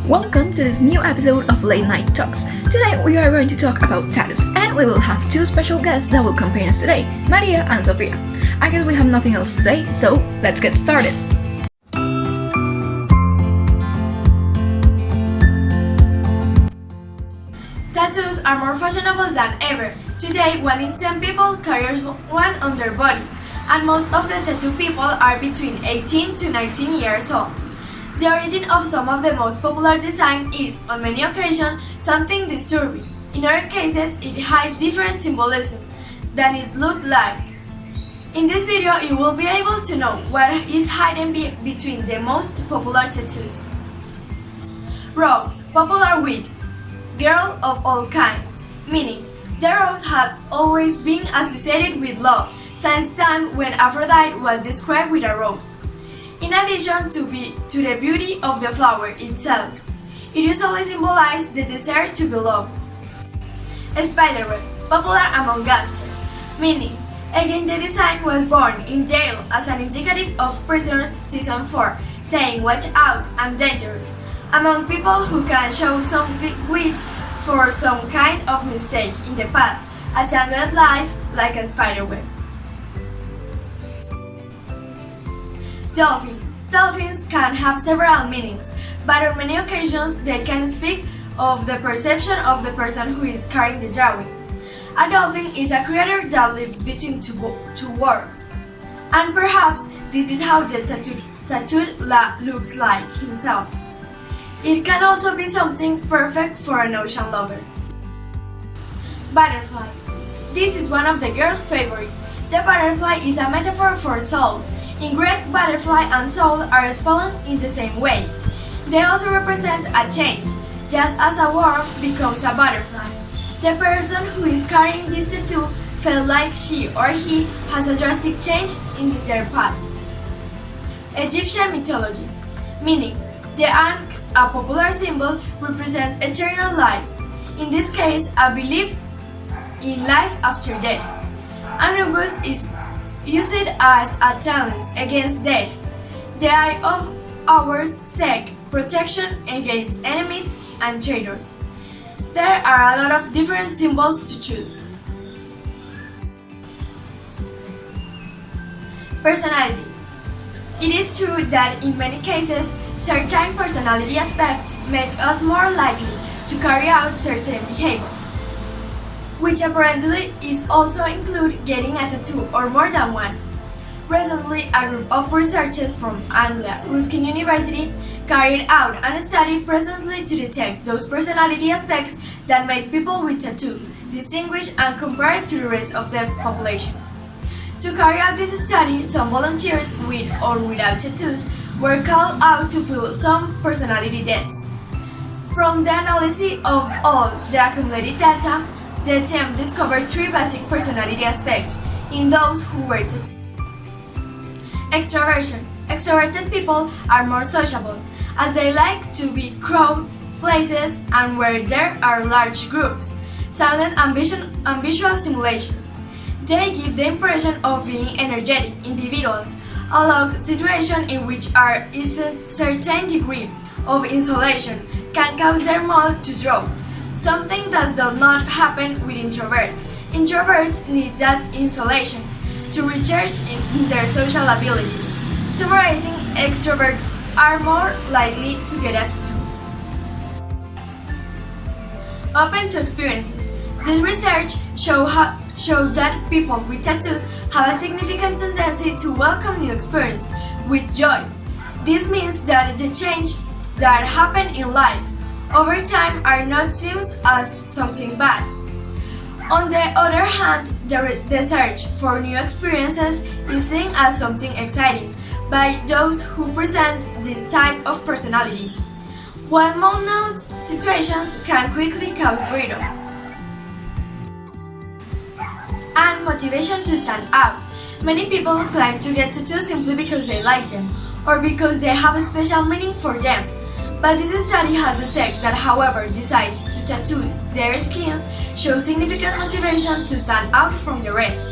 Welcome to this new episode of Late Night Talks. Today we are going to talk about tattoos, and we will have two special guests that will accompany us today, Maria and Sofia. I guess we have nothing else to say, so let's get started. Tattoos are more fashionable than ever. Today, 1 in 10 people carry one on their body, and most of the tattoo people are between 18 to 19 years old. The origin of some of the most popular designs is, on many occasions, something disturbing. In other cases, it hides different symbolism than it looks like. In this video, you will be able to know what is hidden between the most popular tattoos. Rose, popular with girl of all kinds, meaning the rose had always been associated with love since time when Aphrodite was described with a rose. In addition to the beauty of the flower itself, it usually symbolizes the desire to be loved. Spiderweb, popular among gangsters, meaning, again the design was born in jail as an indicative of Prisoners Season 4, saying watch out, I'm dangerous, among people who can show some wit for some kind of mistake in the past, a tangled life like a spiderweb. Dolphin. Dolphins can have several meanings, but on many occasions they can speak of the perception of the person who is carrying the drawing. A dolphin is a creature that lives between two worlds, and perhaps this is how the tattooed looks like himself. It can also be something perfect for an ocean lover. Butterfly. This is one of the girls' favorites. The butterfly is a metaphor for soul. In Greek, butterfly and soul are spelled in the same way. They also represent a change, just as a worm becomes a butterfly. The person who is carrying this tattoo felt like she or he has a drastic change in their past. Egyptian mythology, meaning the ankh, a popular symbol, represents eternal life. In this case, a belief in life after death. Anubis is used as a challenge against death. The Eye of Horus seeks protection against enemies and traitors. There are a lot of different symbols to choose. Personality. It is true that in many cases, certain personality aspects make us more likely to carry out certain behaviors, which apparently is also include getting a tattoo or more than one. Recently, a group of researchers from Anglia Ruskin University carried out a study precisely to detect those personality aspects that make people with tattoo distinguish and compare it to the rest of the population. To carry out this study, some volunteers with or without tattoos were called out to fill some personality tests. From the analysis of all the accumulated data, the team discovered 3 basic personality aspects in those who were tattooed. Extraversion. Extroverted people are more sociable, as they like to be crowded places and where there are large groups, sound and visual simulation. They give the impression of being energetic individuals, although situations in which there is a certain degree of isolation can cause their mood to drop, something that does not happen with introverts. Introverts need that isolation to recharge in their social abilities. Summarizing, extroverts are more likely to get a tattoo. Open to experiences. This research showed that people with tattoos have a significant tendency to welcome new experiences with joy. This means that the changes that happen in life over time are not seen as something bad. On the other hand, the search for new experiences is seen as something exciting by those who present this type of personality, while monotonous situations can quickly cause boredom. And motivation to stand out. Many people claim to get tattoos simply because they like them, or because they have a special meaning for them. But this study has detected that whoever decides to tattoo their skins shows significant motivation to stand out from the rest.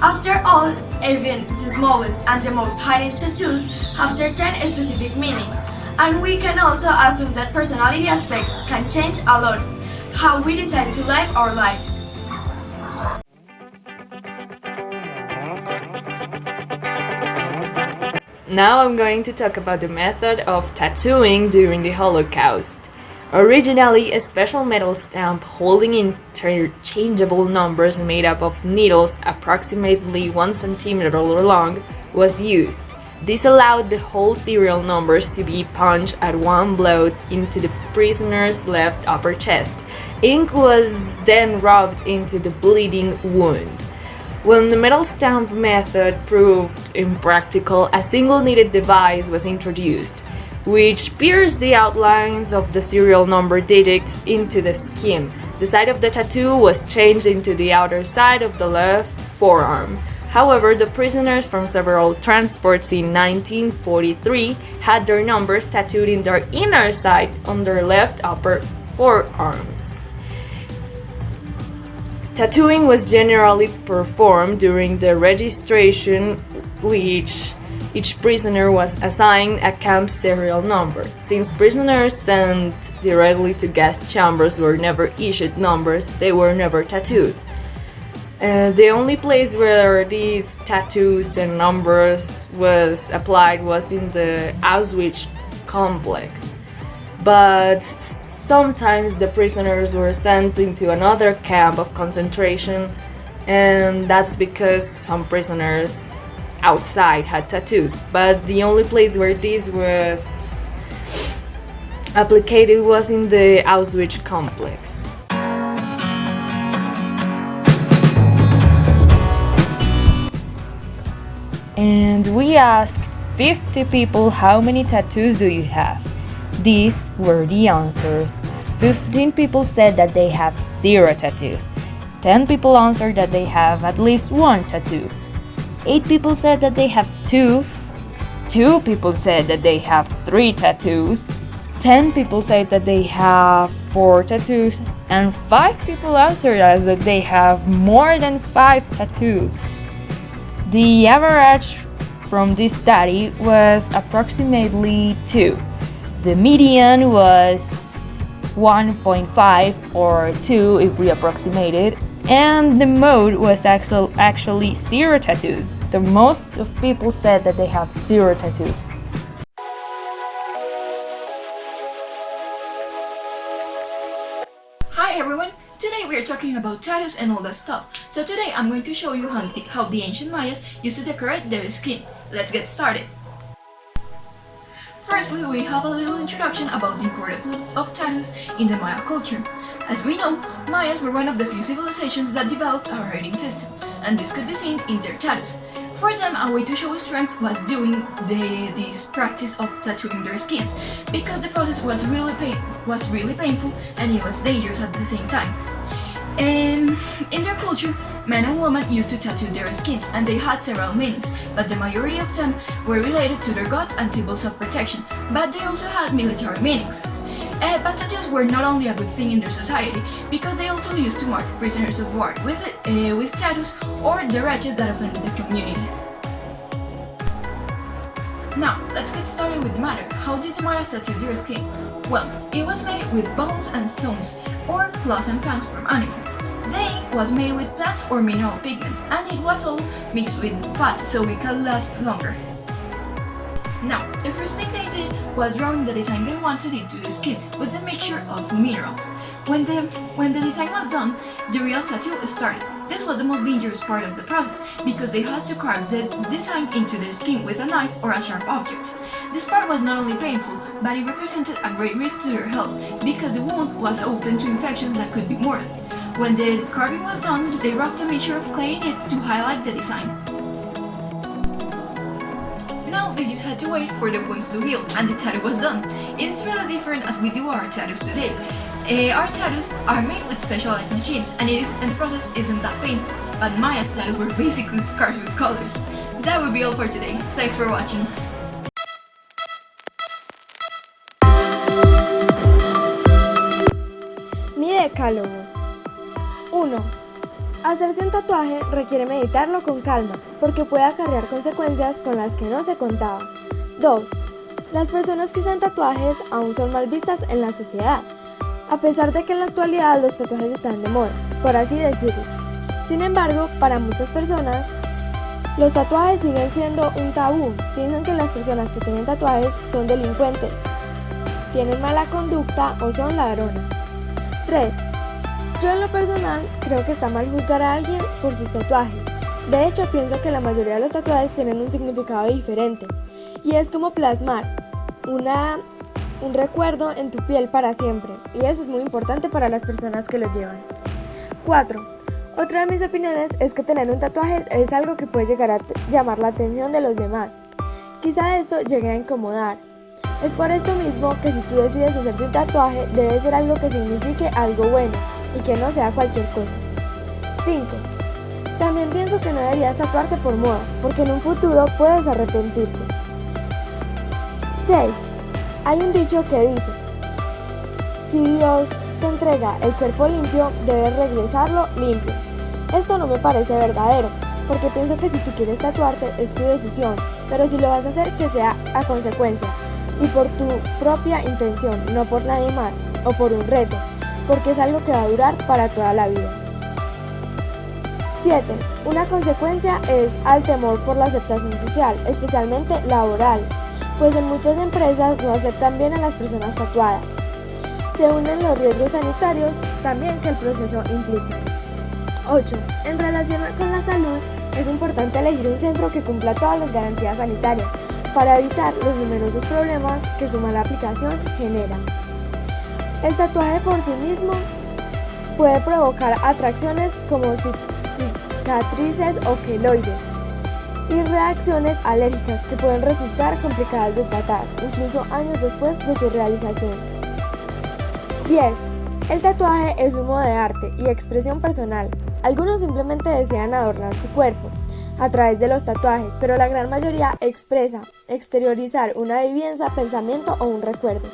After all, even the smallest and the most hidden tattoos have certain specific meaning, And we can also assume that personality aspects can change a lot how we decide to live our lives. Now I'm going to talk about the method of tattooing during the Holocaust. Originally, a special metal stamp holding interchangeable numbers made up of needles approximately 1 centimeter long was used. This allowed the whole serial numbers to be punched at one blow into the prisoner's left upper chest. Ink was then rubbed into the bleeding wound. When the metal stamp method proved impractical, a single kneaded device was introduced, which pierced the outlines of the serial number digits into the skin. The side of the tattoo was changed into the outer side of the left forearm. However, the prisoners from several transports in 1943 had their numbers tattooed in their inner side on their left upper forearms. Tattooing was generally performed during the registration, which each prisoner was assigned a camp serial number. Since prisoners sent directly to gas chambers were never issued numbers, they were never tattooed. The only place where these tattoos and numbers was applied was in the Auschwitz complex. But sometimes the prisoners were sent into another camp of concentration, and that's because some prisoners outside had tattoos. But the only place where this was applied was in the Auschwitz complex. And we asked 50 people how many tattoos do you have? These were the answers. 15 people said that they have 0 tattoos. 10 people answered that they have at least 1 tattoo. 8 people said that they have 2. 2 people said that they have 3 tattoos. 10 people said that they have 4 tattoos. And 5 people answered us that they have more than 5 tattoos. The average from this study was approximately 2. The median was 1.5 or 2 if we approximate it, and the mode was actually 0 tattoos. The most of people said that they have 0 tattoos. Hi everyone! Today we are talking about tattoos and all that stuff. So today I'm going to show you how the ancient Mayas used to decorate their skin. Let's get started. Firstly, we have a little introduction about the importance of tattoos in the Maya culture. As we know, Mayas were one of the few civilizations that developed a writing system, and this could be seen in their tattoos. For them, a way to show strength was doing this practice of tattooing their skins, because the process was really painful and it was dangerous at the same time. And in their culture, men and women used to tattoo their skins, and they had several meanings, but the majority of them were related to their gods and symbols of protection, but they also had military meanings. But tattoos were not only a good thing in their society, because they also used to mark prisoners of war with tattoos or the wretches that offended the community. Now, let's get started with the matter. How did the Mayas tattoo their skin? Well, it was made with bones and stones, or claws and fangs from animals. The ink was made with plants or mineral pigments, and it was all mixed with fat so it could last longer. Now, the first thing they did was drawing the design they wanted into the skin with the mixture of minerals. When the design was done, the real tattoo started. This was the most dangerous part of the process, because they had to carve the design into their skin with a knife or a sharp object. This part was not only painful, but it represented a great risk to their health, because the wound was open to infections that could be mortal. When the carving was done, they rubbed a mixture of clay in it to highlight the design. Now they just had to wait for the wounds to heal, and the tattoo was done. It's really different as we do our tattoos today. Our tattoos are made with specialized machines, and the process isn't that painful, but Maya's tattoos were basically scars with colors. That would be all for today. Thanks for watching. Mi decálogo. 1. Hacerse un tatuaje requiere meditarlo con calma, porque puede acarrear consecuencias con las que no se contaba. 2. Las personas que usan tatuajes aún son mal vistas en la sociedad, a pesar de que en la actualidad los tatuajes están de moda, por así decirlo. Sin embargo, para muchas personas, los tatuajes siguen siendo un tabú. Piensan que las personas que tienen tatuajes son delincuentes, tienen mala conducta o son ladronas. 3. Yo en lo personal creo que está mal juzgar a alguien por sus tatuajes. De hecho, pienso que la mayoría de los tatuajes tienen un significado diferente, y es como plasmar un recuerdo en tu piel para siempre, y eso es muy importante para las personas que lo llevan. 4. Otra de mis opiniones es que tener un tatuaje es algo que puede llegar a llamar la atención de los demás. Quizá esto llegue a incomodar. Es por esto mismo que si tú decides hacerte un tatuaje, debe ser algo que signifique algo bueno y que no sea cualquier cosa. 5. También pienso que no deberías tatuarte por moda, porque en un futuro puedes arrepentirte. 6. Hay un dicho que dice: si Dios te entrega el cuerpo limpio, debes regresarlo limpio. Esto no me parece verdadero, porque pienso que si tú quieres tatuarte es tu decisión, pero si lo vas a hacer, que sea a consecuencia y por tu propia intención, no por nadie más o por un reto, porque es algo que va a durar para toda la vida. 7. Una consecuencia es al temor por la aceptación social, especialmente laboral, pues en muchas empresas no aceptan bien a las personas tatuadas. Se unen los riesgos sanitarios también que el proceso implica. 8. En relación con la salud, es importante elegir un centro que cumpla todas las garantías sanitarias para evitar los numerosos problemas que su mala aplicación genera. El tatuaje por sí mismo puede provocar atracciones como cicatrices o queloides y reacciones alérgicas que pueden resultar complicadas de tratar, incluso años después de su realización. 10. El tatuaje es un modo de arte y expresión personal. Algunos simplemente desean adornar su cuerpo a través de los tatuajes, pero la gran mayoría expresa, exteriorizar una vivencia, pensamiento o un recuerdo.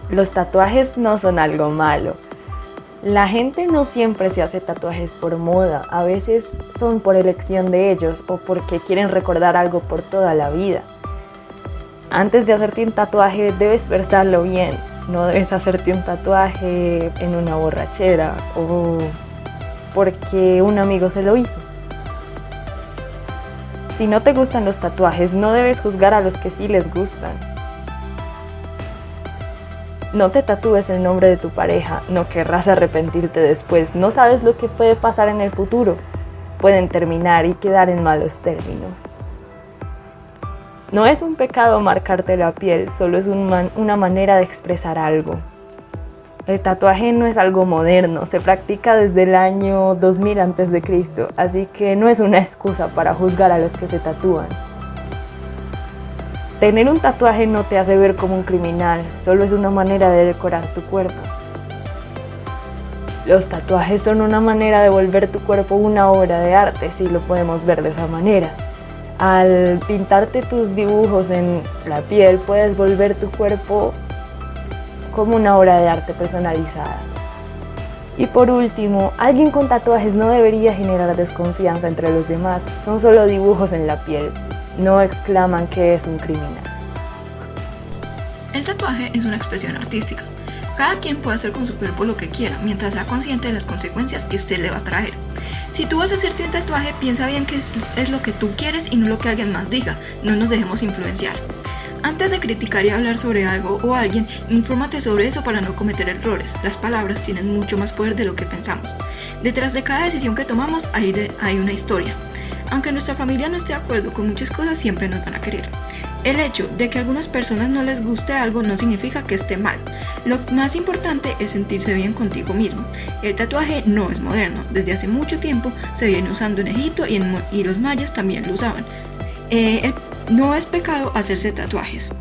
Los tatuajes no son algo malo. La gente no siempre se hace tatuajes por moda, a veces son por elección de ellos o porque quieren recordar algo por toda la vida. Antes de hacerte un tatuaje debes pensarlo bien, no debes hacerte un tatuaje en una borrachera o porque un amigo se lo hizo. Si no te gustan los tatuajes, no debes juzgar a los que sí les gustan. No te tatúes el nombre de tu pareja, no querrás arrepentirte después, no sabes lo que puede pasar en el futuro. Pueden terminar y quedar en malos términos. No es un pecado marcarte la piel, solo es una manera de expresar algo. El tatuaje no es algo moderno, se practica desde el año 2000 a.C., así que no es una excusa para juzgar a los que se tatúan. Tener un tatuaje no te hace ver como un criminal, solo es una manera de decorar tu cuerpo. Los tatuajes son una manera de volver tu cuerpo una obra de arte, si lo podemos ver de esa manera. Al pintarte tus dibujos en la piel, puedes volver tu cuerpo como una obra de arte personalizada. Y por último, alguien con tatuajes no debería generar desconfianza entre los demás, son solo dibujos en la piel. No exclaman que es un criminal. El tatuaje es una expresión artística. Cada quien puede hacer con su cuerpo lo que quiera, mientras sea consciente de las consecuencias que este le va a traer. Si tú vas a hacerte un tatuaje, piensa bien que es lo que tú quieres y no lo que alguien más diga. No nos dejemos influenciar. Antes de criticar y hablar sobre algo o alguien, infórmate sobre eso para no cometer errores. Las palabras tienen mucho más poder de lo que pensamos. Detrás de cada decisión que tomamos hay una historia. Aunque nuestra familia no esté de acuerdo con muchas cosas, siempre nos van a querer. El hecho de que a algunas personas no les guste algo no significa que esté mal. Lo más importante es sentirse bien contigo mismo. El tatuaje no es moderno. Desde hace mucho tiempo se viene usando en Egipto y los mayas también lo usaban. No es pecado hacerse tatuajes.